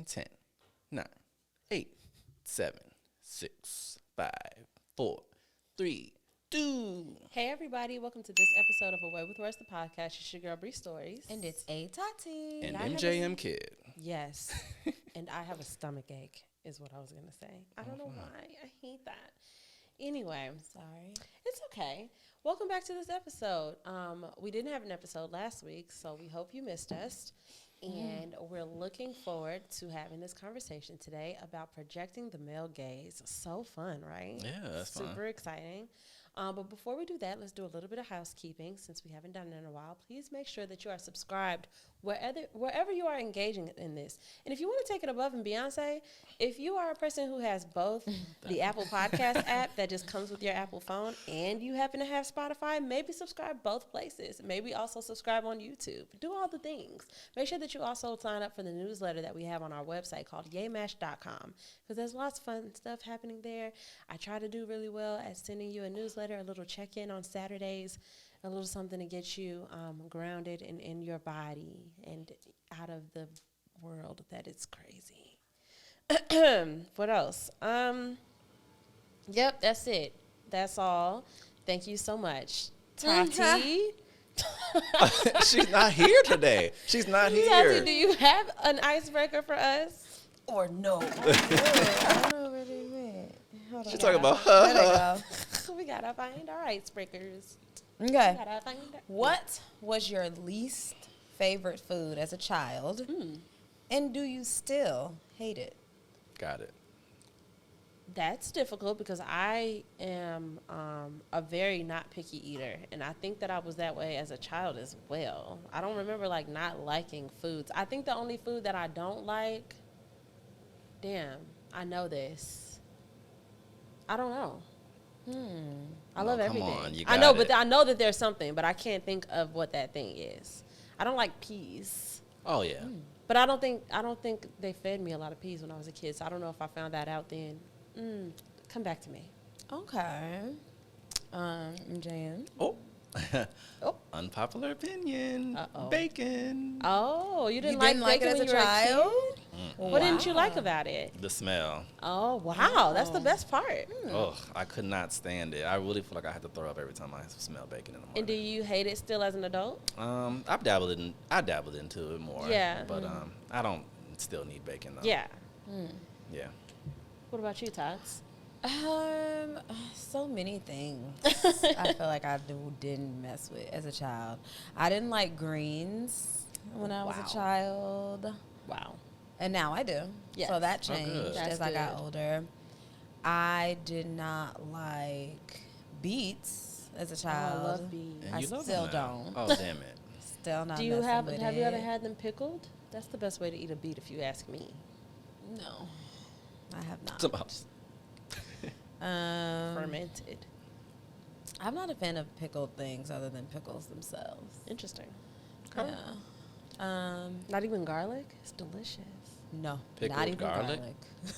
10, 9, 8, 7, 6, 5, 4, 3, 2. Hey everybody, welcome to this episode of Away with Words, the podcast. It's your girl Bree Stories. And it's A Tati. And MJM Kid. Yes. And I have a stomach ache, is what I was going to say. I don't know why. I hate that. Anyway. Sorry. It's okay. Welcome back to this episode. We didn't have an episode last week, so we hope you missed us. And we're looking forward to having this conversation today about projecting the male gaze. So fun, right? Yeah, that's fun. Super exciting. But before we do that, let's do a little bit of housekeeping since we haven't done it in a while. Please make sure that you are subscribed wherever you are engaging in this. And if you want to take it above and Beyonce, if you are a person who has both the Apple Podcast app that just comes with your Apple phone and you happen to have Spotify, maybe subscribe both places. Maybe also subscribe on YouTube. Do all the things. Make sure that you also sign up for the newsletter that we have on our website called yaymash.com because there's lots of fun stuff happening there. I try to do really well at sending you a newsletter, a little check-in on Saturdays, a little something to get you grounded in your body and out of the world that is crazy. What else? Yep, that's it. That's all. Thank you so much. Tati. She's not here today. She's not here. Tati, do you have an icebreaker for us? Or no. I don't know where they went. Hold on. She's talking about There they go. We gotta find our icebreakers. Okay. Gotta find our- What was your least favorite food as a child? And do you still hate it? Got it. That's difficult because I am a very not picky eater, and I think that I was that way as a child as well. I don't remember like not liking foods. I think the only food that I don't like, I know this. I don't know. I love come everything. on, you I know, got it. but I know that there's something, but I can't think of what that thing is. I don't like peas. Oh, yeah. But I don't think they fed me a lot of peas when I was a kid, so I don't know if I found that out then. Come back to me. Okay. Jan. Oh. Oh. Unpopular opinion. Uh-oh. Bacon. Oh, you didn't like like it bacon as when a you were child? a kid? What didn't you like about it? The smell. Oh, wow. That's the best part. Oh, I could not stand it. I really feel like I had to throw up every time I smell bacon in the morning. And do you hate it still as an adult? I dabbled into it more. Yeah. But I don't still need bacon though. Yeah. Yeah. What about you, Tots? So many things I feel like I didn't mess with as a child. I didn't like greens when I was Wow. a child. Wow. And now I do. Yes. So that Oh, good. changed That's as I got good. older. I did not like beets as a child. I love beans. And I you love still them now. don't. Oh, damn it. Still not Do you messing have with you it. ever had them pickled? That's the best way to eat a beet if you ask me. No. I have not. Sometimes. Fermented. I'm not a fan of pickled things other than pickles themselves. Interesting. Okay. Yeah. Not even garlic? It's delicious. No. Pickled not even garlic?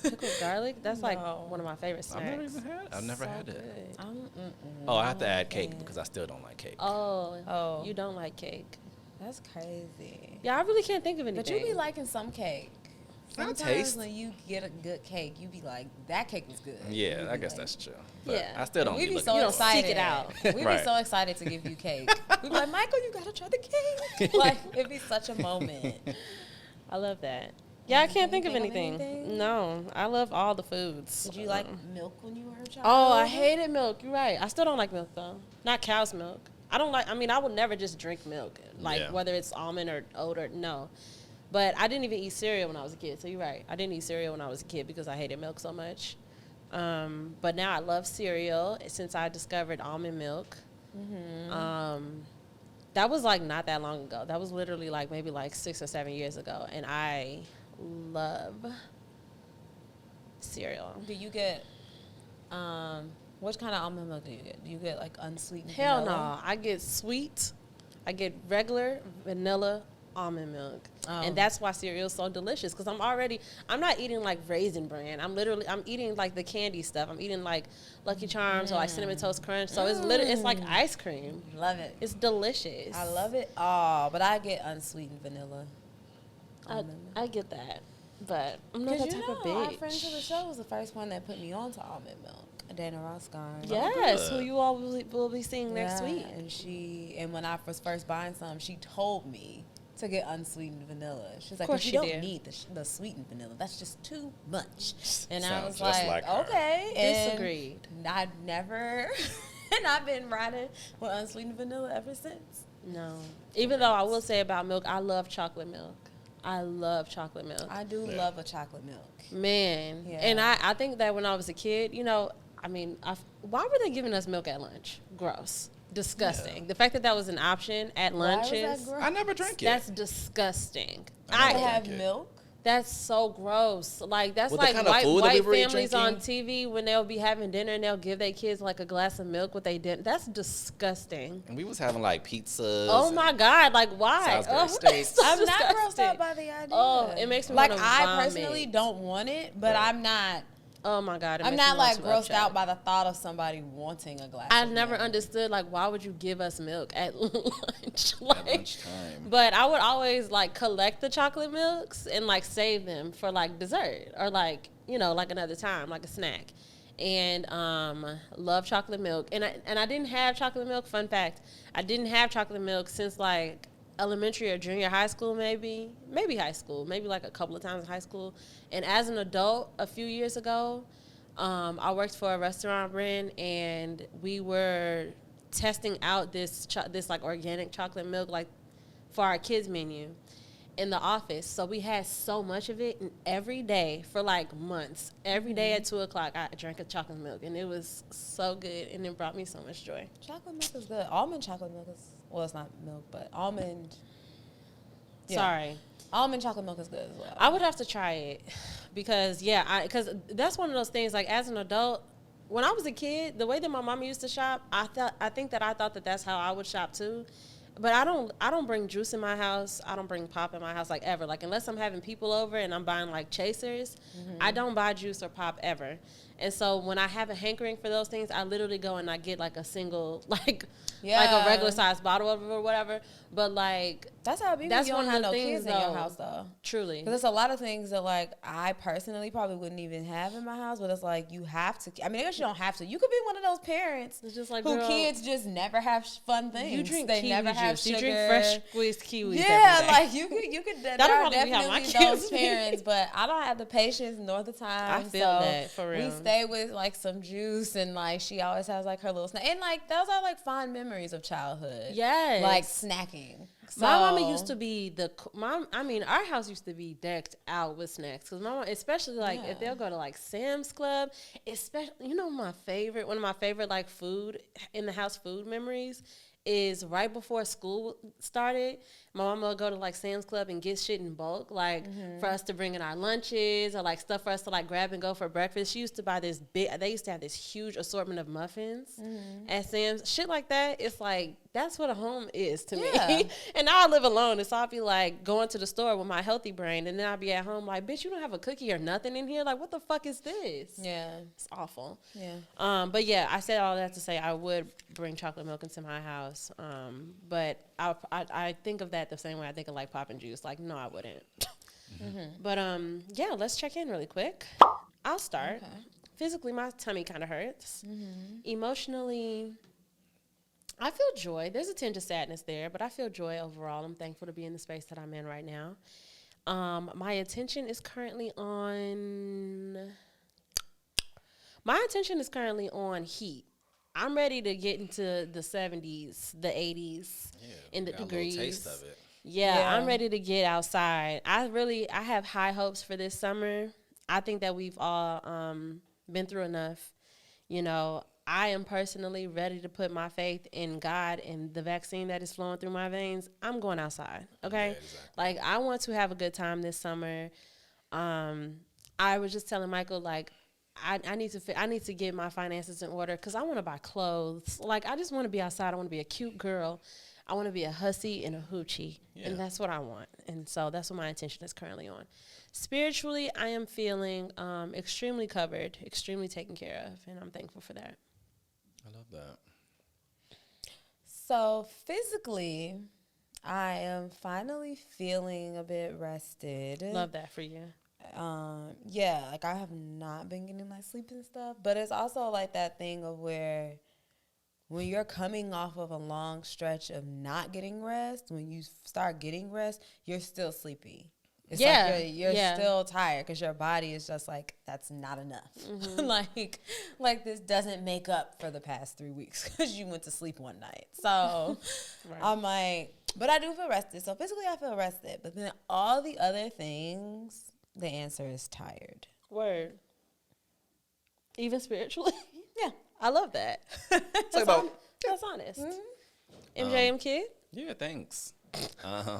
Pickled garlic? That's like No. one of my favorite snacks. I've never had it. Good. Oh, I have to add cake because I still don't like cake. Oh, you don't like cake. That's crazy. Yeah, I really can't think of anything. But you be liking some cake. I'll Sometimes taste. when you get a good cake, you be like, that cake was good. Yeah, You I be guess like- that's true. But Yeah. I still don't We be be looking so for don't it. excited. seek it out. We be Right. so excited to give you cake. We be like, Michael, you gotta try the cake. Like, it'd be such a moment. I love that. Yeah, I can't think of think of anything. anything? No, I love all the foods. Did you like milk when you were a child? Oh, I hated milk. You're right. I still don't like milk though. Not cow's milk. I would never just drink milk, like Yeah. whether it's almond or oat or no. But I didn't even eat cereal when I was a kid. So you're right. I didn't eat cereal when I was a kid because I hated milk so much. But now I love cereal since I discovered almond milk. That was like not that long ago. That was literally like maybe like 6 or 7 years ago. And I love cereal. Do you get, what kind of almond milk do you get? Do you get like unsweetened Hell vanilla? no. I get sweet. I get regular vanilla almond milk. Oh. And that's why cereal is so delicious because I'm not eating like Raisin Bran. I'm eating like the candy stuff. I'm eating like Lucky Charms or like Cinnamon Toast Crunch. So it's like ice cream. Love it. It's delicious. I love it all, but I get unsweetened vanilla. almond milk. I get that. But I'm not that type of bitch. Our friend to the show was the first one that put me on to almond milk. Dana Roscar. Yes, who you all will be seeing next week. And when I was first buying some, she told me to get unsweetened vanilla. She's like, course you she don't did. need the sweetened vanilla. That's just too much. And I was Sounds just like her. okay. Disagreed. And I've never, and I've been riding with unsweetened vanilla ever since. No. Even though I will say about milk, I love chocolate milk. I love chocolate milk. I do love a chocolate milk. Man. Yeah. And I think that when I was a kid, you know, I mean, why were they giving us milk at lunch? Gross. Disgusting. Yeah. The fact that was an option at lunches. I never drank it. That's disgusting. I have milk. That's so gross. Like, that's With like white families drinking? on TV when they'll be having dinner and they'll give their kids like a glass of milk with their dinner. That's disgusting. And we was having like pizzas. Oh my God. Like, why? Steaks. I'm not grossed out by the idea. Oh, it makes me like, want to I vomit. personally don't want it, but right. I'm not. Oh my God. I'm not like grossed out by the thought of somebody wanting a glass. I never understood, like, why would you give us milk at lunch? Like, at lunchtime. But I would always like collect the chocolate milks and like save them for like dessert or like, you know, like another time, like a snack. And love chocolate milk. And I didn't have chocolate milk. Fun fact, I didn't have chocolate milk since like elementary or junior high school, maybe high school, maybe like a couple of times in high school. And as an adult, a few years ago, I worked for a restaurant brand, and we were testing out this like organic chocolate milk, like for our kids menu in the office. So we had so much of it, and every day for like months, every day at 2:00, I drank a chocolate milk, and it was so good, and it brought me so much joy. Chocolate milk is good. Almond chocolate milk is, well, it's not milk, but almond. Yeah. Sorry. Almond chocolate milk is good as well. I would have to try it because that's one of those things, like, as an adult, when I was a kid, the way that my mama used to shop, I think that that's how I would shop too. But I don't bring juice in my house. I don't bring pop in my house, like, ever. Like, unless I'm having people over and I'm buying like chasers, I don't buy juice or pop ever. And so when I have a hankering for those things, I literally go and I get like a single, like a regular size bottle of it or whatever. But like, that's how it be when you don't have no kids in your house, though. Truly. Because there's a lot of things that, like, I personally probably wouldn't even have in my house, but it's like you have to. I mean, I guess you don't have to. You could be one of those parents it's just like, who girl, kids just never have fun things. You drink they kiwi never juice. have sugar. You drink fresh squeezed kiwis. Yeah, every day. like you could. There are definitely those parents, but I don't have the patience nor the time. I feel that for real. We stay with like some juice, and like she always has like her little snack, and like those are like fond memories of childhood. Yes, like snacking. So, my mama used to be our house used to be decked out with snacks. Because my mom, especially like if they'll go to like Sam's Club, especially, you know, one of my favorite like food in the house food memories is right before school started. My mama would go to like Sam's Club and get shit in bulk, like for us to bring in our lunches or like stuff for us to like grab and go for breakfast. She used to buy they used to have this huge assortment of muffins at Sam's. Shit like that, it's like, that's what a home is to me. And now I live alone, and so I'll be like going to the store with my healthy brain, and then I'll be at home like, bitch, you don't have a cookie or nothing in here? Like, what the fuck is this? Yeah. It's awful. Yeah. But yeah, I said all that to say I would bring chocolate milk into my house. But I think of that the same way I think of like popping juice. Like, no, I wouldn't. But yeah, let's check in really quick. I'll start. Okay. Physically, my tummy kind of hurts. Emotionally, I feel joy. There's a tinge of sadness there, but I feel joy overall. I'm thankful to be in the space that I'm in right now. My attention is currently on heat. I'm ready to get into the 70s, the 80s, in the degrees. A little taste of it. Yeah, I'm ready to get outside. I have high hopes for this summer. I think that we've all been through enough. You know, I am personally ready to put my faith in God and the vaccine that is flowing through my veins. I'm going outside, okay? Yeah, exactly. Like, I want to have a good time this summer. I was just telling Michael, like, I need to get my finances in order because I want to buy clothes. Like, I just want to be outside. I want to be a cute girl. I want to be a hussy and a hoochie, and that's what I want. And so that's what my attention is currently on. Spiritually, I am feeling extremely covered, extremely taken care of, and I'm thankful for that. I love that. So physically, I am finally feeling a bit rested. Love that for you. Yeah, like I have not been getting like sleep and stuff, but it's also like that thing of where when you're coming off of a long stretch of not getting rest, when you start getting rest, you're still sleepy. It's like you're still tired because your body is just like, that's not enough. Mm-hmm. like this doesn't make up for the past 3 weeks because you went to sleep one night. So right. I'm like, but I do feel rested. So physically I feel rested. But then all the other things, the answer is tired. Word. Even spiritually? Yeah. I love that. That's honest. Mm-hmm. MJM Kid? Yeah, thanks.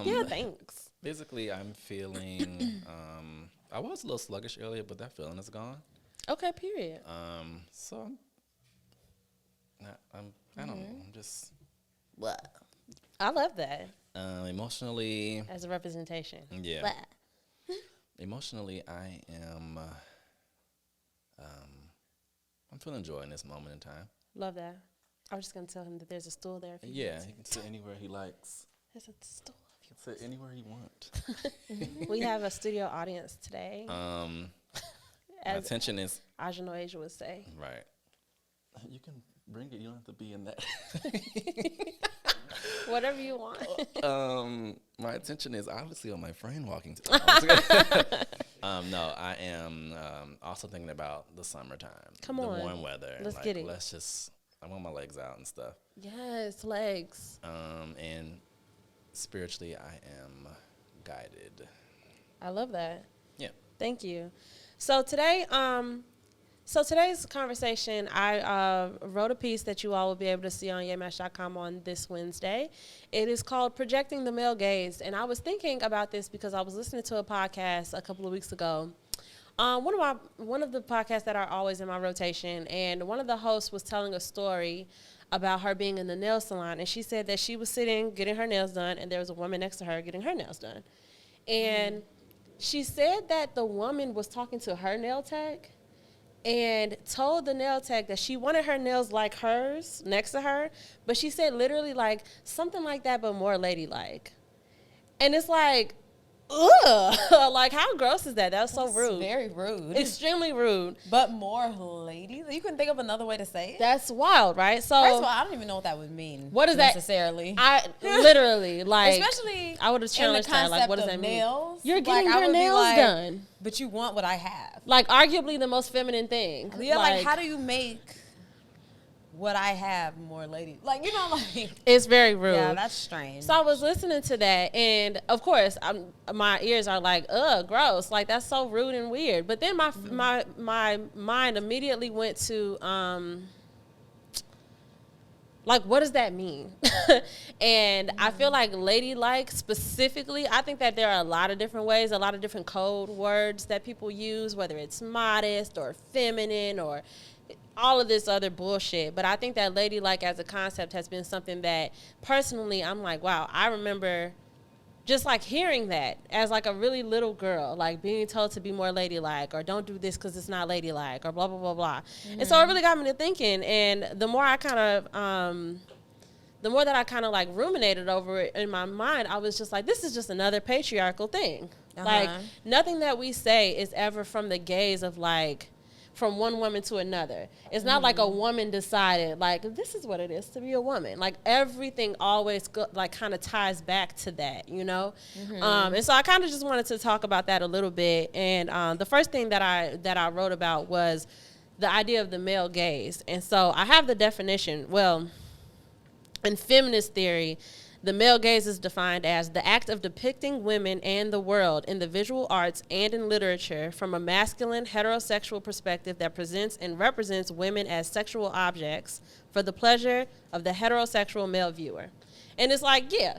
Yeah, thanks. Physically, I'm feeling, I was a little sluggish earlier, but that feeling is gone. Okay, period. So I don't know. I'm just, what? I love that. Emotionally. As a representation. Yeah. Emotionally, I am, I'm feeling joy in this moment in time. Love that. I was just going to tell him that there's a stool there. He can sit anywhere he likes. There's a stool. He can sit anywhere he wants. We have a studio audience today. My attention is... Ajano Asia would say. Right. You can bring it. You don't have to be in that. Whatever you want. My attention is obviously on my friend walking to no, I am also thinking about the summertime. Come on. The warm weather. Let's get it. I want my legs out and stuff. Yes, legs. And spiritually, I am guided. I love that. Yeah. Thank you. So today, today's conversation, I wrote a piece that you all will be able to see on yaymash.com on this Wednesday. It is called Projecting the Male Gaze. And I was thinking about this because I was listening to a podcast a couple of weeks ago. One of the podcasts that are always in my rotation, and one of the hosts was telling a story about her being in the nail salon, and she said that she was sitting getting her nails done, and there was a woman next to her getting her nails done. And she said that the woman was talking to her nail tech and told the nail tech that she wanted her nails like hers next to her, but she said literally like something like that, but more ladylike. And it's like, ugh, like how gross is that? That's so rude. Very rude. Extremely rude. But more lady. You couldn't think of another way to say it? That's wild, right? So first of all, I don't even know what that would mean. What is necessarily? I literally like, especially I would have challenged her. Like, what does that mean? Nails, you're getting your nails done, but you want what I have. Like arguably the most feminine thing. Yeah, like how do you make what I have more lady? Like, you know, like it's very rude. Yeah, that's strange. So I was listening to that, and of course, my ears are like, ugh, gross. Like that's so rude and weird. But then my mind immediately went to like, what does that mean? And I feel like ladylike specifically, I think that there are a lot of different ways, a lot of different code words that people use, whether it's modest or feminine or all of this other bullshit. But I think that ladylike as a concept has been something that personally I'm like, wow, I remember just like hearing that as like a really little girl, like being told to be more ladylike or don't do this because it's not ladylike or blah, blah, blah, blah. Mm-hmm. And so it really got me to thinking. And the more I kind of, the more that I kind of like ruminated over it in my mind, I was just like, this is just another patriarchal thing. Uh-huh. Like nothing that we say is ever from the gaze of like, from one woman to another. It's not like a woman decided, like, this is what it is to be a woman. Like, everything always, like, kind of ties back to that, you know? Mm-hmm. And so I kind of just wanted to talk about that a little bit. And the first thing that I wrote about was the idea of the male gaze. And so I have the definition. Well, in feminist theory, the male gaze is defined as the act of depicting women and the world in the visual arts and in literature from a masculine heterosexual perspective that presents and represents women as sexual objects for the pleasure of the heterosexual male viewer. And it's like, yeah,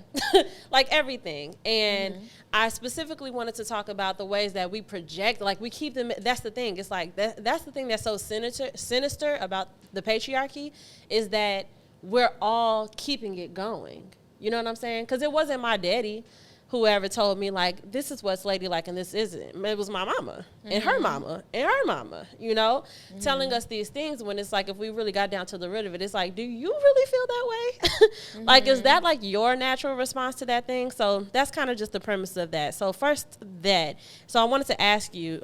like everything. And I specifically wanted to talk about the ways that we project, like we keep them, that's the thing. It's like, that's the thing that's so sinister about the patriarchy is that we're all keeping it going. You know what I'm saying? Because it wasn't my daddy whoever told me, like, this is what's ladylike and this isn't. It was my mama and her mama and her mama, you know, telling us these things when it's like, if we really got down to the root of it, it's like, do you really feel that way? Like, is that like your natural response to that thing? So that's kind of just the premise of that. So first that. So I wanted to ask you,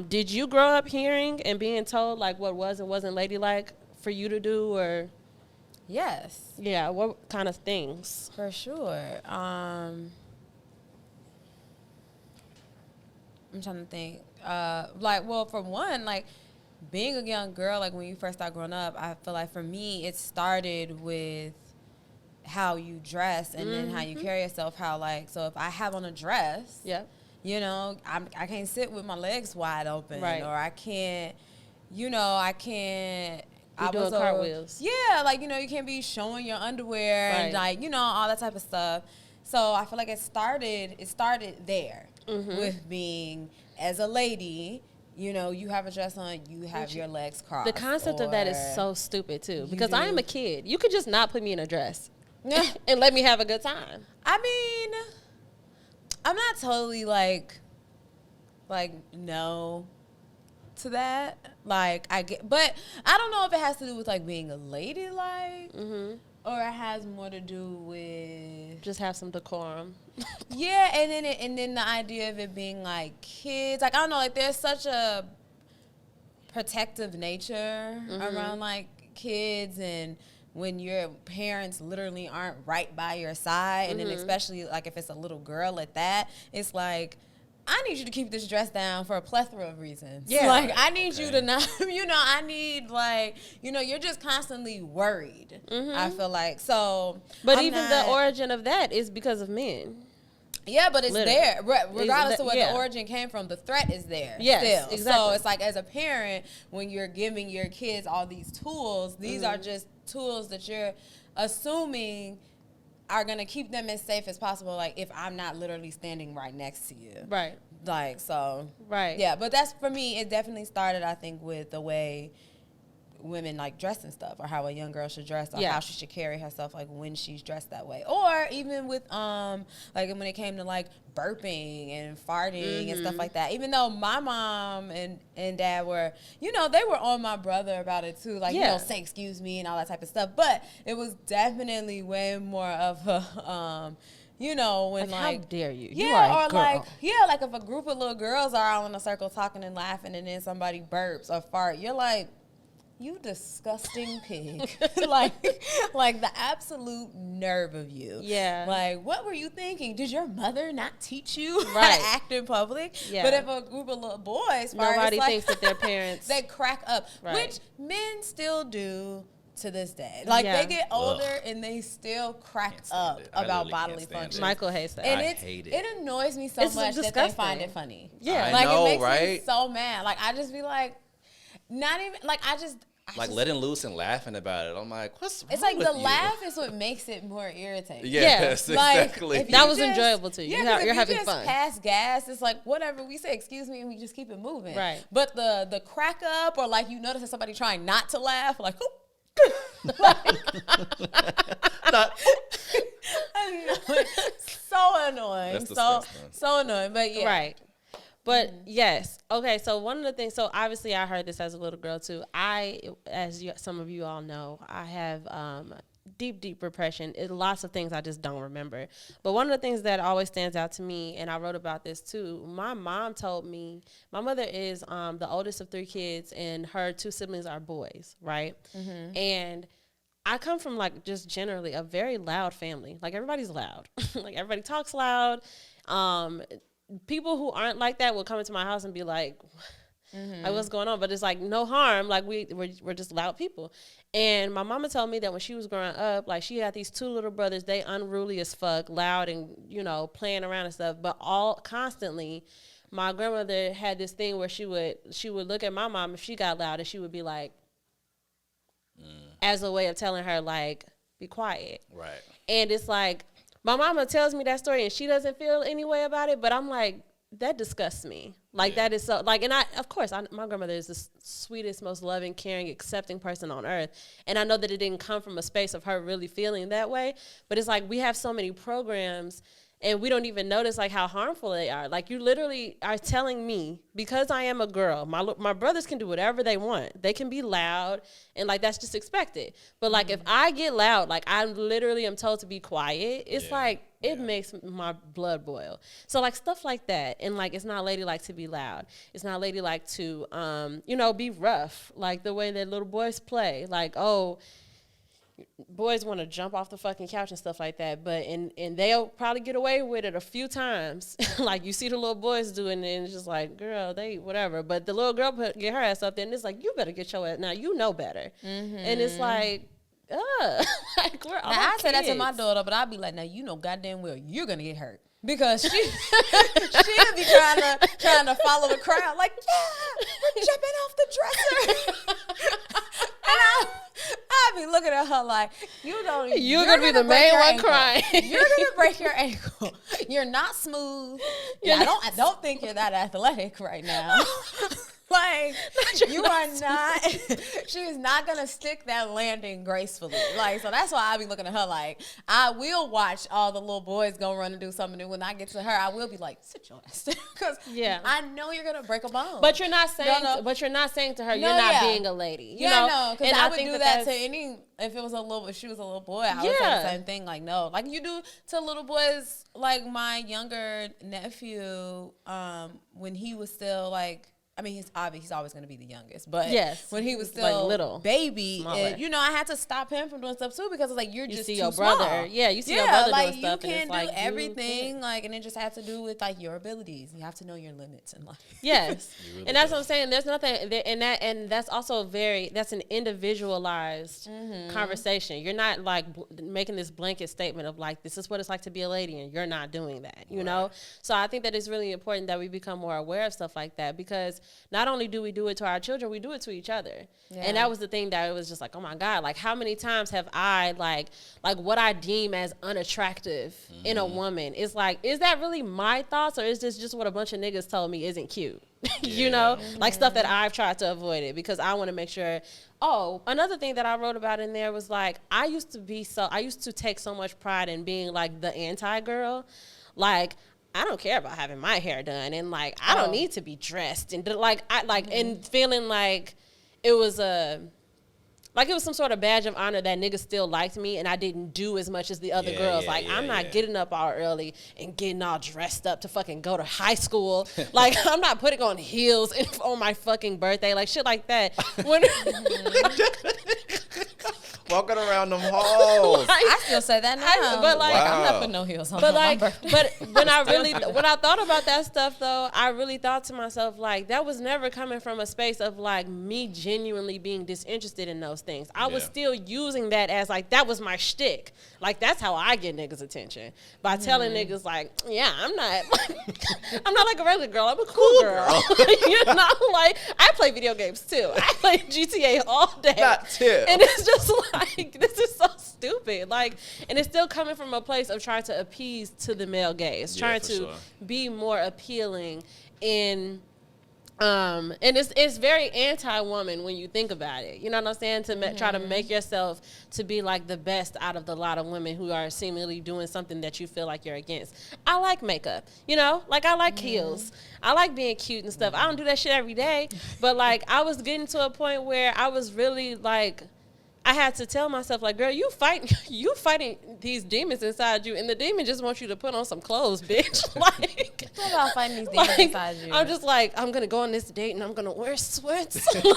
did you grow up hearing and being told like what was and wasn't ladylike for you to do, or? Yes. Yeah, what kind of things? For sure. I'm trying to think. Like, well, for one, like, being a young girl, like, when you first start growing up, I feel like for me, it started with how you dress and then how you carry yourself. How, like, so if I have on a dress, you know, I can't sit with my legs wide open. Right. Or I can't, you know, I can't. You doing cartwheels. Yeah, like, you know, you can't be showing your underwear and, like, you know, all that type of stuff. So I feel like it started there with being, as a lady, you know, you have a dress on, you have your legs crossed. The concept of that is so stupid, too, because I am a kid. You could just not put me in a dress and let me have a good time. I mean, I'm not totally, like, no to that. Like, I get, but I don't know if it has to do with, like, being a ladylike. Or it has more to do with just have some decorum. Yeah, and then the idea of it being like kids, like, I don't know, like, there's such a protective nature around like kids, and when your parents literally aren't right by your side, and then especially like if it's a little girl at that, it's like, I need you to keep this dress down for a plethora of reasons. Yeah. Like, I need you to not, you know, I need, like, you know, you're just constantly worried, I feel like. So, but even the origin of that is because of men. Yeah, but it's there. Regardless of where the origin came from, the threat is there. Yes, still. Exactly. So it's like, as a parent, when you're giving your kids all these tools, these are just tools that you're assuming are going to keep them as safe as possible, like, if I'm not literally standing right next to you. Right. Like, so. Right. Yeah, but that's, for me, it definitely started, I think, with the way women, like, dress and stuff, or how a young girl should dress, or how she should carry herself, like, when she's dressed that way. Or even with, like, when it came to, like, burping and farting and stuff like that. Even though my mom and dad were, you know, they were on my brother about it too, like, you know, say excuse me and all that type of stuff. But it was definitely way more of a, you know, when, like, how dare you? Yeah, you are a girl. like, like, if a group of little girls are all in a circle talking and laughing, and then somebody burps or fart, you're like, you disgusting pig. like the absolute nerve of you. Yeah. Like, what were you thinking? Did your mother not teach you how to act in public? Yeah. But if a group of little boys, nobody thinks that their parents, they crack up, which men still do to this day. Like, they get older and they still crack up about bodily function. Michael hates that. And I hate it. It annoys me so much that they find it funny. Yeah. Like, I know, it makes right? me so mad. Like, I just be like, not even, like, I just letting loose and laughing about it. I'm like, what's wrong It's like with the you? laugh is what makes it more irritating. Yes, like, exactly. That was enjoyable to you. Yeah, you're having just fun. Pass gas, it's like, whatever, we say excuse me and we just keep it moving. Right. But the crack up, or like you notice that somebody trying not to laugh, like, oh. So annoying. That's disgusting. So annoying. But yeah. Right. But yes. Okay. So one of the things, so obviously I heard this as a little girl too. Some of you all know, I have deep repression. Lots of things I just don't remember. But one of the things that always stands out to me, and I wrote about this too, my mom told me, my mother is the oldest of 3 kids, and her 2 siblings are boys, right? And I come from, like, just generally a very loud family. Like, everybody's loud. Like, everybody talks loud. People who aren't like that will come into my house and be like, like, what's going on? But it's like, no harm. Like, we're just loud people. And my mama told me that when she was growing up, like, she had these 2 little brothers, they unruly as fuck, loud and, you know, playing around and stuff. But constantly, my grandmother had this thing where she would look at my mom if she got loud, and she would be like, as a way of telling her, like, be quiet. Right. And it's like, my mama tells me that story and she doesn't feel any way about it, but I'm like, that disgusts me. Like, that is so, like, and my grandmother is the sweetest, most loving, caring, accepting person on earth. And I know that it didn't come from a space of her really feeling that way, but it's like, we have so many programs And we don't even notice like how harmful they are. Like you literally are telling me, because I am a girl, my brothers can do whatever they want. They can be loud and like that's just expected. But like if I get loud, like I literally am told to be quiet, it's like it makes my blood boil. So like stuff like that. And like it's not ladylike to be loud. It's not ladylike to be rough. Like the way that little boys play. Like, oh, boys want to jump off the fucking couch and stuff like that, but and they'll probably get away with it a few times. Like you see the little boys doing it, and it's just like, girl, they whatever. But the little girl get her ass up there, and it's like, you better get your ass now. You know better, and it's like, like we're all now, I say that to kids. my daughter, but I'll be like, now you know goddamn well you're gonna get hurt. Because she'll be trying to follow the crowd, like, yeah, we're jumping off the dresser. And I'll be looking at her like, you're gonna be the main one crying. You're gonna break your ankle. You're not smooth. Yeah, I don't think you're that athletic right now. Like, you are not, she is not going to stick that landing gracefully. Like, so that's why I be looking at her like, I will watch all the little boys go run and do something. And when I get to her, I will be like, sit your ass down. Because I know you're going to break a bone. But you're not saying, to her, you're not being a lady. You know? No, because I would do that to any, if she was a little boy, I would say the same thing. Like, no, like you do to little boys, like my younger nephew, when he was still like, I mean, he's always going to be the youngest, but when he was still like little baby, I had to stop him from doing stuff too because it's like you see your brother, small. you see your brother like doing stuff, you can't and it's do like everything, like, and it just has to do with like your abilities. You have to know your limits in life. Yes, really and that's what I'm saying. There's nothing, and that's also that's an individualized conversation. You're not like making this blanket statement of like this is what it's like to be a lady, and you're not doing that. You know, so I think that it's really important that we become more aware of stuff like that because not only do we do it to our children, we do it to each other. And that was the thing that it was just like, oh my God, like how many times have I like what I deem as unattractive in a woman is like, is that really my thoughts or is this just what a bunch of niggas told me isn't cute? You know, like stuff that I've tried to avoid it because I want to make sure. Oh, another thing that I wrote about in there was like, I used to take so much pride in being like the anti-girl. Like, I don't care about having my hair done and like I don't need to be dressed and like I like and feeling like it was some sort of badge of honor that niggas still liked me and I didn't do as much as the other girls. I'm not getting up all early and getting all dressed up to fucking go to high school. Like I'm not putting on heels on my fucking birthday, like shit like that. When walking around them halls. Like, I still say that now. But like, I'm not putting no heels on. But like, but when I thought about that stuff though, I really thought to myself like that was never coming from a space of like me genuinely being disinterested in those things. I was still using that as like that was my shtick. Like that's how I get niggas' attention by telling niggas like, yeah, I'm not like a regular girl. I'm a cool girl. You know, like I play video games too. I play GTA all day. Not too. And it's just like this is so stupid. Like, and it's still coming from a place of trying to appease to the male gaze, trying to be more appealing in. And it's very anti-woman when you think about it. You know what I'm saying? To try to make yourself to be like the best out of the lot of women who are seemingly doing something that you feel like you're against. I like makeup, you know? Like I like heels. I like being cute and stuff. I don't do that shit every day. But like I was getting to a point where I was really like, I had to tell myself, like, girl, you fighting these demons inside you, and the demon just wants you to put on some clothes, bitch. Like, it's about fighting these demons inside you. I'm just like, I'm gonna go on this date and I'm gonna wear sweats. You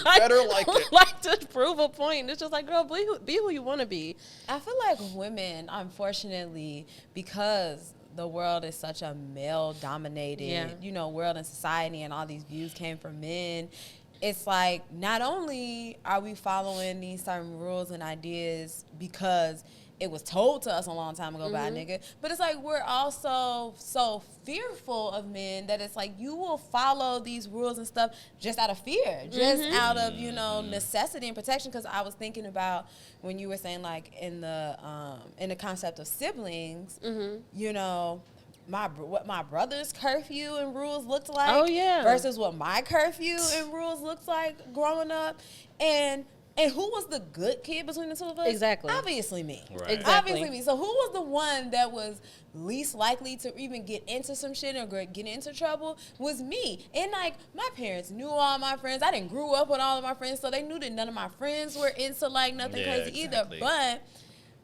better like it. Like to prove a point. And it's just like, girl, be who you want to be. I feel like women, unfortunately, because the world is such a male-dominated, world and society, and all these views came from men. It's like not only are we following these certain rules and ideas because it was told to us a long time ago by a nigga, but it's like we're also so fearful of men that it's like you will follow these rules and stuff just out of fear, just out of necessity and protection. Because I was thinking about when you were saying like in the concept of siblings, what my brother's curfew and rules looked like versus what my curfew and rules looked like growing up. And And who was the good kid between the two of us? Exactly. Obviously me. Right. Exactly. Obviously me. So who was the one that was least likely to even get into some shit or get into trouble? Was me. And like my parents knew all my friends. I didn't grow up with all of my friends, so they knew that none of my friends were into like nothing crazy exactly. either. But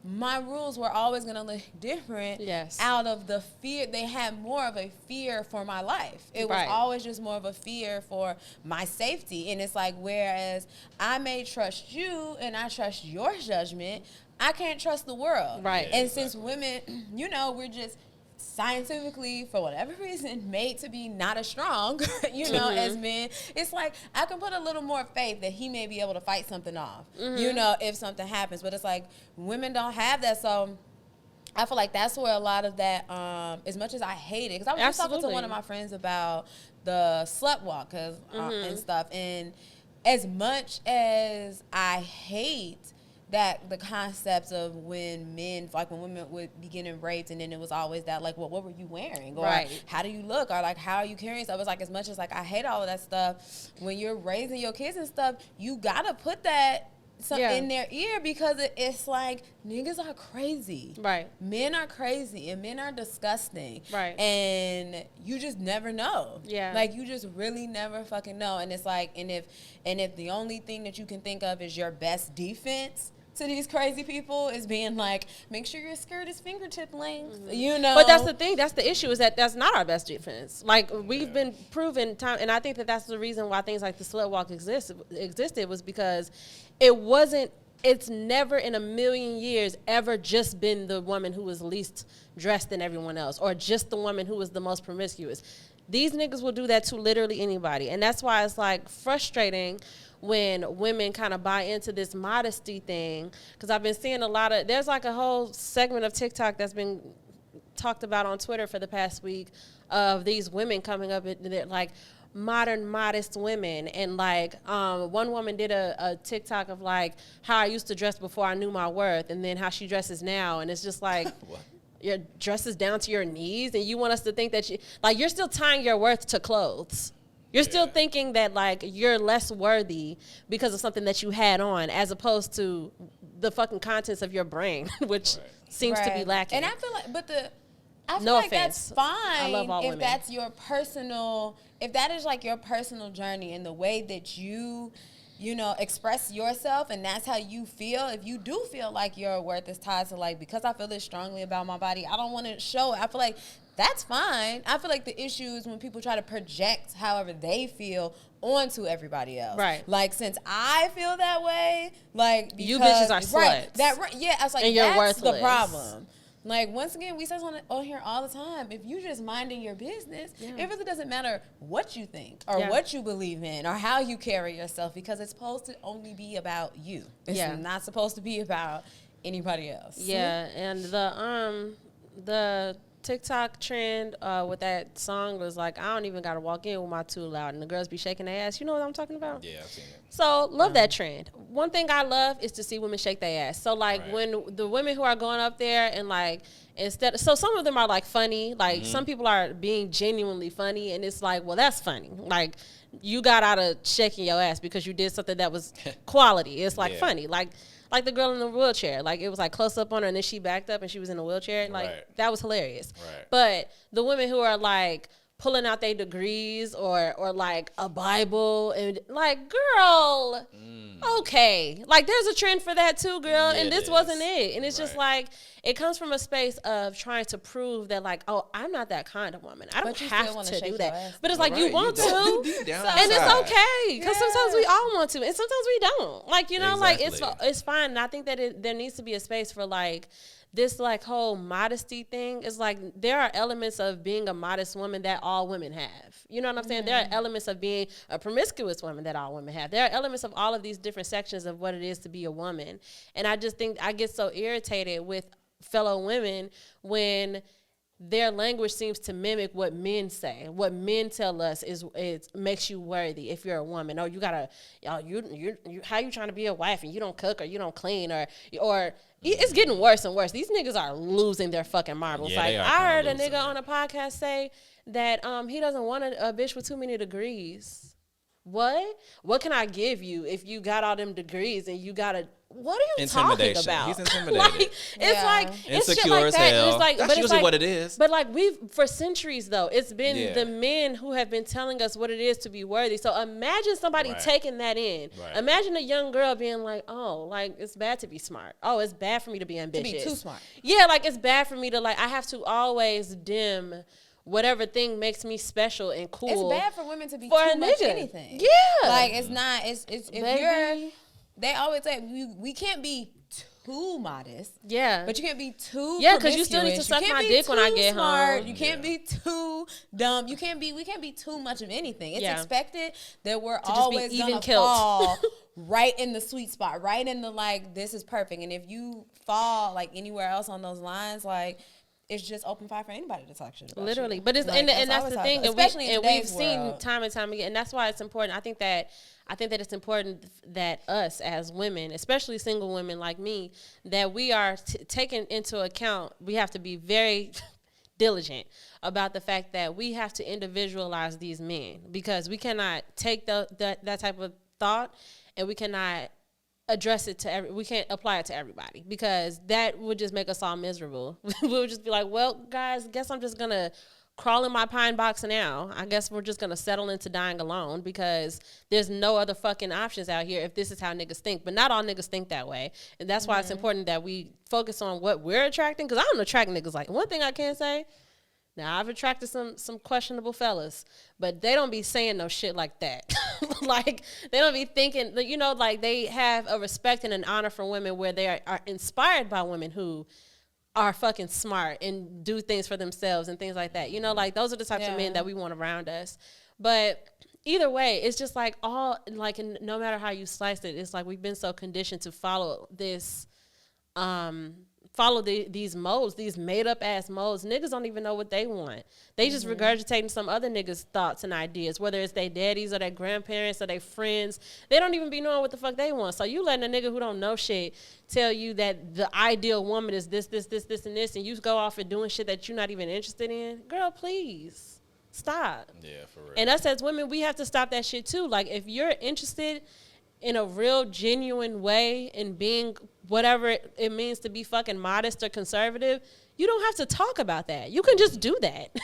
my rules were always going to look different out of the fear. They had more of a fear for my life. It was always just more of a fear for my safety. And it's like, whereas I may trust you and I trust your judgment, I can't trust the world. Right. And since women, you know, we're just scientifically, for whatever reason, made to be not as strong, you know, as men, it's like I can put a little more faith that he may be able to fight something off, you know, if something happens. But it's like women don't have that, so I feel like that's where a lot of that, as much as I hate it, because I was just talking to one of my friends about the slut walk and stuff, and as much as I hate that the concepts of when men, like when women would be getting raped, and then it was always that, like, well, what were you wearing? Or how do you look? Or like, how are you carrying stuff? It's like, as much as like I hate all of that stuff, when you're raising your kids and stuff, you gotta put that in their ear, because it's like, niggas are crazy. Right. Men are crazy and men are disgusting. Right. And you just never know. Yeah. Like, you just really never fucking know. And it's like, and if the only thing that you can think of is your best defense to these crazy people is being like, make sure your skirt is fingertip length, you know. But that's the thing. That's the issue, is that that's not our best defense. Like, we've been proven time, and I think that that's the reason why things like the slut walk existed was because it's never in a million years ever just been the woman who was least dressed than everyone else, or just the woman who was the most promiscuous. These niggas will do that to literally anybody. And that's why it's like frustrating when women kind of buy into this modesty thing, because I've been seeing there's like a whole segment of TikTok that's been talked about on Twitter for the past week of these women coming up with like modern modest women. And like one woman did a TikTok of like how I used to dress before I knew my worth, and then how she dresses now. And it's just like, your dress is down to your knees, and you want us to think that you're still tying your worth to clothes. You're still thinking that, like, you're less worthy because of something that you had on, as opposed to the fucking contents of your brain, which seems to be lacking. And I feel like, I feel like that's fine. I love all women. That's your personal, if that is like your personal journey and the way that you know, express yourself, and that's how you feel. If you do feel like your worth is tied to, like, because I feel this strongly about my body, I don't want to show it. I feel like that's fine. I feel like the issue is when people try to project however they feel onto everybody else. Right. Like, since I feel that way, like, because, you bitches are sluts. I was like, and that's the problem. Like, once again, we say on here all the time, if you're just minding your business, it really doesn't matter what you think or what you believe in or how you carry yourself, because it's supposed to only be about you. It's not supposed to be about anybody else. Yeah, and the TikTok trend with that song was like, I don't even gotta walk in with my too loud, and the girls be shaking their ass. You know what I'm talking about? Yeah, I've seen it. So love that trend. One thing I love is to see women shake their ass. So like when the women who are going up there and like so some of them are like funny, like some people are being genuinely funny, and it's like, well, that's funny. Like, you got out of shaking your ass because you did something that was quality. It's like funny. Like the girl in the wheelchair. Like, it was like close up on her, and then she backed up and she was in a wheelchair. Like, that was hilarious. Right. But the women who are like pulling out their degrees or like a Bible, and like, girl, okay. Like, there's a trend for that too, girl. And this wasn't it. And it's just like, it comes from a space of trying to prove that, like, oh, I'm not that kind of woman. I don't have to do that. But it's like, you want to. And it's okay. Because sometimes we all want to. And sometimes we don't. Like, you know, like, it's fine. And I think that there needs to be a space for, like, this, like, whole modesty thing. Is like, there are elements of being a modest woman that all women have. You know what I'm saying? There are elements of being a promiscuous woman that all women have. There are elements of all of these different sections of what it is to be a woman. And I just think I get so irritated with fellow women when their language seems to mimic what men say. What men tell us is it makes you worthy if you're a woman. Or you gotta, you how you trying to be a wife and you don't cook or you don't clean or it's getting worse and worse. These niggas are losing their fucking marbles. Yeah, like, I heard a nigga on a podcast say that he doesn't want a bitch with too many degrees. What can I give you if you got all them degrees and you got a, what are you talking Intimidation. about? He's intimidated. Like, it's like, it's shit Insecure like as that. hell. And it's like, That's but it's usually like, what it is. But like for centuries though, it's been the men who have been telling us what it is to be worthy. So imagine somebody taking that in. Right. Imagine a young girl being like, oh, like it's bad to be smart. Oh, it's bad for me to be ambitious. To be too smart. Yeah, like it's bad for me to like, I have to always dim whatever thing makes me special and cool. It's bad for women to be too much anything. Yeah. Like it's not, it's if you're, they always say we can't be too modest. Yeah. But you can't be too because you still need to suck my dick when I get home. You can't be too dumb. We can't be too much of anything. It's expected that we're always gonna fall right in the sweet spot, right in the like, this is perfect. And if you fall like anywhere else on those lines, like it's just open fire for anybody to talk shit about. Literally. You. But it's like, and that's the thing. Especially and we've seen world. time and time again. And that's why it's important. I think that it's important that us as women, especially single women like me, that we are taking into account, we have to be very diligent about the fact that we have to individualize these men, because we cannot take that type of thought and we cannot address it to we can't apply it to everybody, because that would just make us all miserable. We would just be like, well, guys, guess I'm just gonna crawl in my pine box now. I guess we're just gonna settle into dying alone, because there's no other fucking options out here if this is how niggas think. But not all niggas think that way, and that's why it's important that we focus on what we're attracting, because I don't attract niggas. Like, one thing I can say, now I've attracted some questionable fellas, but they don't be saying no shit like that. Like, they don't be thinking, you know, like they have a respect and an honor for women where they are inspired by women who are fucking smart and do things for themselves and things like that. You know, like those are the types of men that we want around us. But either way, it's just like all, like, no matter how you slice it, it's like we've been so conditioned to follow this, these modes, these made up ass modes. Niggas don't even know what they want. They just regurgitating some other niggas' thoughts and ideas, whether it's their daddies or their grandparents or their friends. They don't even be knowing what the fuck they want. So you letting a nigga who don't know shit tell you that the ideal woman is this, and this, and you go off and doing shit that you're not even interested in. Girl, please stop. Yeah, for real. And us as women, we have to stop that shit too. Like, if you're interested in a real genuine way in being whatever it means to be fucking modest or conservative, you don't have to talk about that. You can just do that.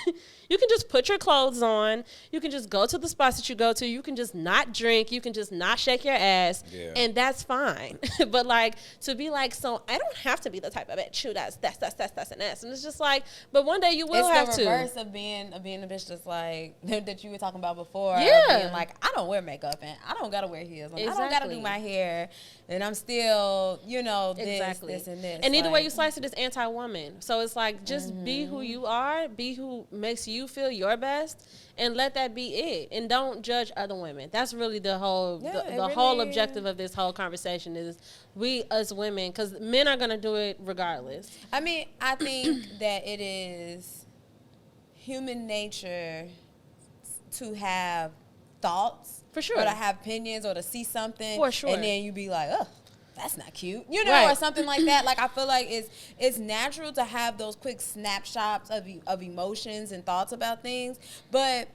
You can just put your clothes on. You can just go to the spots that you go to. You can just not drink. You can just not shake your ass. Yeah. And that's fine. But like, to be like, so I don't have to be the type of bitch who that's and that's. And it's just like, but one day you will have to. It's the reverse of being a bitch that's like, that you were talking about before. Yeah. Being like, I don't wear makeup and I don't got to wear heels. Exactly. I don't got to do my hair. And I'm still, you know, this and this. And either way you slice it, it's anti-woman. So it's like, just be who you are, be who makes you feel your best, and let that be it. And don't judge other women. That's really the whole whole objective of this whole conversation is we as women, because men are going to do it regardless. I mean, I think that it is human nature to have thoughts. For sure. Or to have opinions or to see something. For sure. And then you be like, oh, that's not cute. You know, or something like that. Like, I feel like it's natural to have those quick snapshots of emotions and thoughts about things. But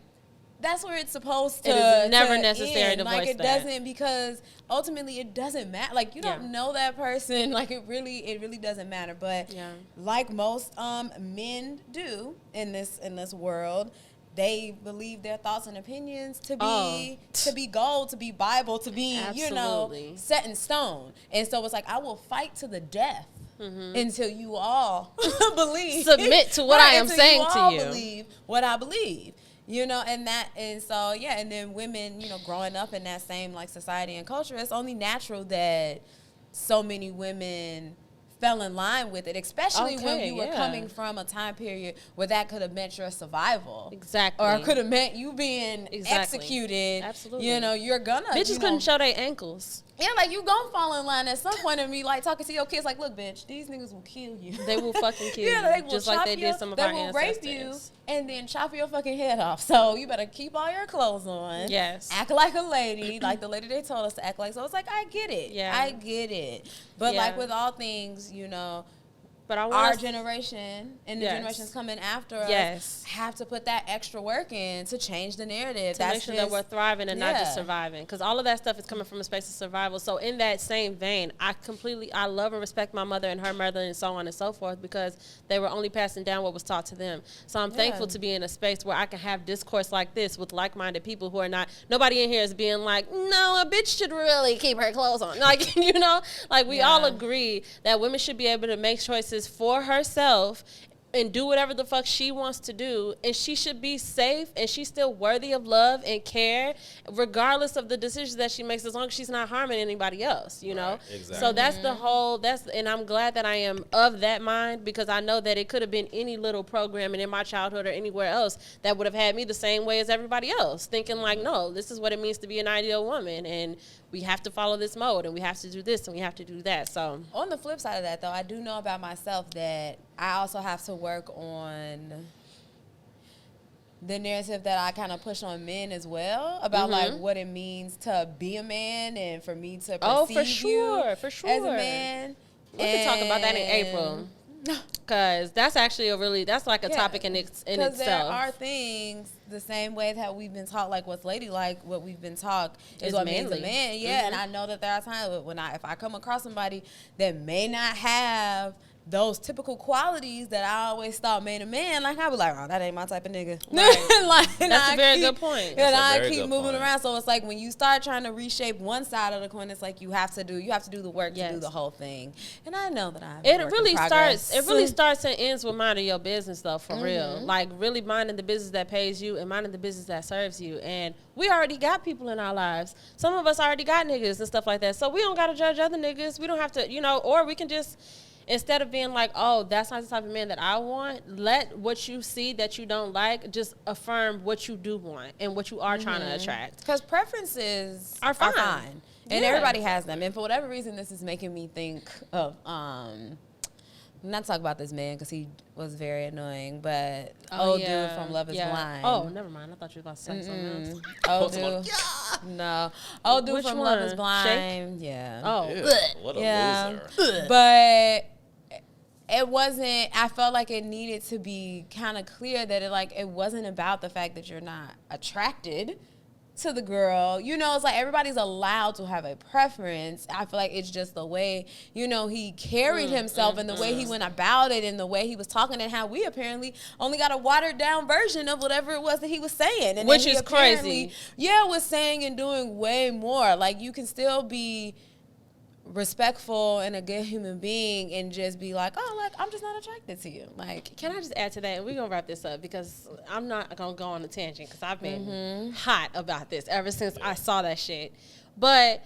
that's where it's supposed to. It is never necessary to voice like, it that. doesn't, because ultimately it doesn't matter. Like, you don't know that person. Like, it really doesn't matter. But like most men do in this world, they believe their thoughts and opinions to be gold, to be Bible, to be, you know, set in stone. And so it's like, I will fight to the death until you all believe. Submit to what I am saying to you. Believe what I believe. You know, and so, yeah, and then women, you know, growing up in that same, like, society and culture, it's only natural that so many women fell in line with it, especially when we were coming from a time period where that could have meant your survival. Exactly. Or it could have meant you being executed. Absolutely. You know, you're gonna. Bitches couldn't show their ankles. Yeah, like, you gonna fall in line at some point and be like talking to your kids like, look, bitch, these niggas will kill you. They will fucking kill you. They will just like they did some of our ancestors. They will rape you and then chop your fucking head off. So you better keep all your clothes on. Yes. Act like a lady, like the lady they told us to act like. So it's like, I get it. Yeah. I get it. But like with all things, you know, But I our want generation and the Yes. generations coming after us Yes. have to put that extra work in to put that extra work in to change the narrative. To make sure that we're thriving and not just surviving. Because all of that stuff is coming from a space of survival. So in that same vein, I love and respect my mother and her mother and so on and so forth because they were only passing down what was taught to them. So I'm thankful to be in a space where I can have discourse like this with like-minded people who are not, nobody in here is being like, no, a bitch should really keep her clothes on. Like, you know, like we all agree that women should be able to make choices for herself and do whatever the fuck she wants to do, and she should be safe, and she's still worthy of love and care, regardless of the decisions that she makes, as long as she's not harming anybody else, you know? Exactly. So that's the whole, and I'm glad that I am of that mind, because I know that it could have been any little programming in my childhood or anywhere else that would have had me the same way as everybody else, thinking like, no, this is what it means to be an ideal woman, and we have to follow this mode, and we have to do this, and we have to do that. So on the flip side of that, though, I do know about myself that I also have to work on the narrative that I kind of push on men as well about like what it means to be a man and for me to perceive you as a man. We can talk about that in April. Because that's actually that's like a topic in itself. Because there are things the same way that we've been taught, like what's ladylike, what we've been taught is what means a man. Yeah, and I know that there are times when if I come across somebody that may not have those typical qualities that I always thought made a man, like I was like, oh, that ain't my type of nigga. Right. Like, that's a very good point. And I keep moving around. So it's like when you start trying to reshape one side of the coin, it's like you have to do the work to do the whole thing. And I know that it really starts and ends with minding your business though, for real. Like really minding the business that pays you and minding the business that serves you. And we already got people in our lives. Some of us already got niggas and stuff like that. So we don't gotta judge other niggas. We don't have to, or we can just, instead of being like, oh, that's not the type of man that I want, let what you see that you don't like just affirm what you do want and what you are trying to attract. Because preferences are fine. And everybody has them. And for whatever reason, this is making me think of, not talk about this man because he was very annoying, but dude from Love is Blind. Oh, never mind. I thought you were about to say something else. No. Old dude Which from one? Love is Blind. Shake? Yeah. Oh. Ew, what a loser. But it wasn't, I felt like it needed to be kind of clear that it wasn't about the fact that you're not attracted to the girl. It's like everybody's allowed to have a preference. I feel like it's just the way, he carried himself and the way he went about it and the way he was talking and how we apparently only got a watered down version of whatever it was that he was saying. And which is crazy. Yeah, was saying and doing way more. Like you can still be respectful and a good human being and just be like, oh, like I'm just not attracted to you. Like, can I just add to that? And we're gonna wrap this up because I'm not gonna go on a tangent because I've been hot about this ever since I saw that shit. But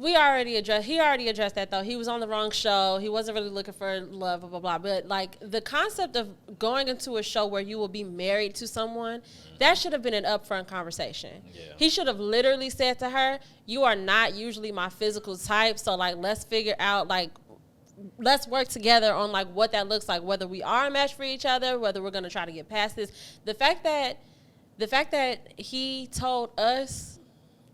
he already addressed that though. He was on the wrong show. He wasn't really looking for love, blah, blah, blah. But like the concept of going into a show where you will be married to someone, that should have been an upfront conversation. Yeah. He should have literally said to her, you are not usually my physical type. So like, let's figure out let's work together on like what that looks like, whether we are a match for each other, whether we're going to try to get past this. The fact that he told us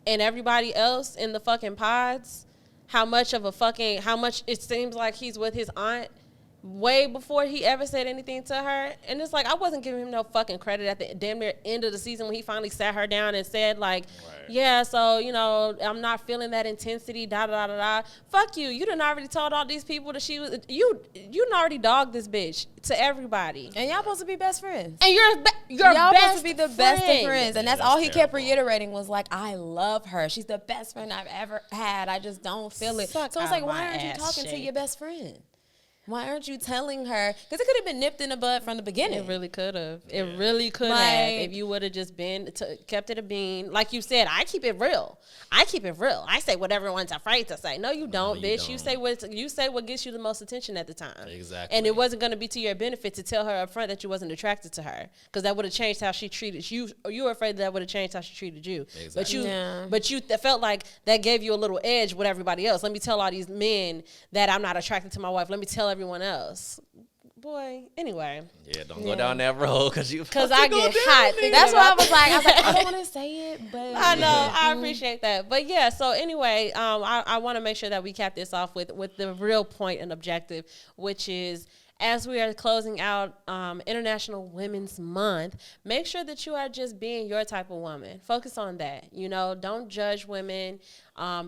and everybody else in the fucking pods how much it seems like he's with his aunt way before he ever said anything to her. And it's like, I wasn't giving him no fucking credit at the damn near end of the season when he finally sat her down and said like, yeah, so, I'm not feeling that intensity, da-da-da-da-da. Fuck you. You done already told all these people that you done already dogged this bitch to everybody. And y'all supposed to be best friends. And y'all supposed to be the best of friends. And that's all he kept reiterating was like, I love her. She's the best friend I've ever had. I just don't feel it. So it's like, why aren't you talking to your best friend? Why aren't you telling her? Because it could have been nipped in the bud from the beginning. It really could have. It really could have. If you would have just kept it a bean. Like you said, I keep it real. I say what everyone's afraid to say. No, you don't, bitch. Don't. You say what gets you the most attention at the time. Exactly. And it wasn't going to be to your benefit to tell her up front that you wasn't attracted to her. Because that would have changed how she treated you. You were afraid that would have changed how she treated you. Exactly. But you felt like that gave you a little edge with everybody else. Let me tell all these men that I'm not attracted to my wife. Let me tell everyone else. Boy, anyway. Yeah, don't go down that road because I get hot. That's why I was like, I don't want to say it, but I know. I appreciate that. But yeah, so anyway, I want to make sure that we cap this off with the real point and objective, which is, as we are closing out International Women's Month, make sure that you are just being your type of woman. Focus on that. You know, don't judge women.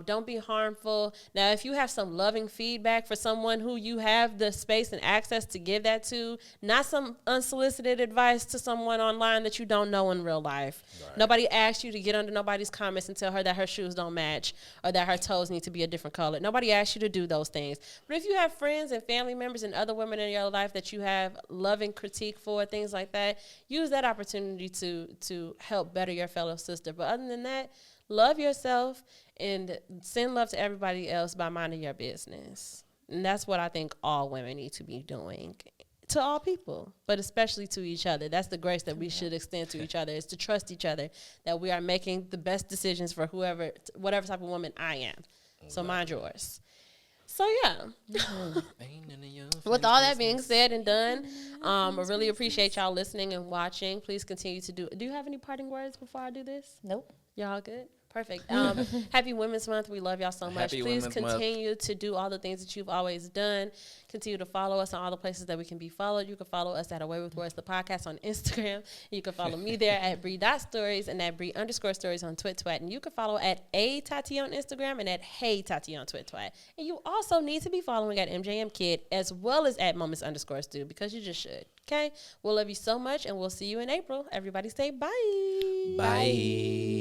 Don't be harmful. Now, if you have some loving feedback for someone who you have the space and access to give that to, not some unsolicited advice to someone online that you don't know in real life. Right. Nobody asked you to get under nobody's comments and tell her that her shoes don't match or that her toes need to be a different color. Nobody asked you to do those things. But if you have friends and family members and other women in your life that you have loving critique for, things like that, use that opportunity to help better your fellow sister. But other than that, love yourself and send love to everybody else by minding your business. And that's what I think all women need to be doing to all people, but especially to each other. That's the grace that we should extend to each other, is to trust each other, that we are making the best decisions for whatever type of woman I am. So mind yours. So yeah, with all that being said and done, I really appreciate y'all listening and watching. Please continue to do you have any parting words before I do this? Nope. Y'all good? Perfect. Happy Women's Month. We love y'all so much. Please continue to do all the things that you've always done. Continue to follow us on all the places that we can be followed. You can follow us at Away With Words, the podcast on Instagram. You can follow me there at Bree.stories and at Bree_stories on Twitter. And you can follow at A Tati on Instagram and at Hey Tati on Twitter. And you also need to be following at MJM Kid as well as at Moments_Stu, because you just should. Okay? We'll love you so much, and we'll see you in April. Everybody say bye. Bye.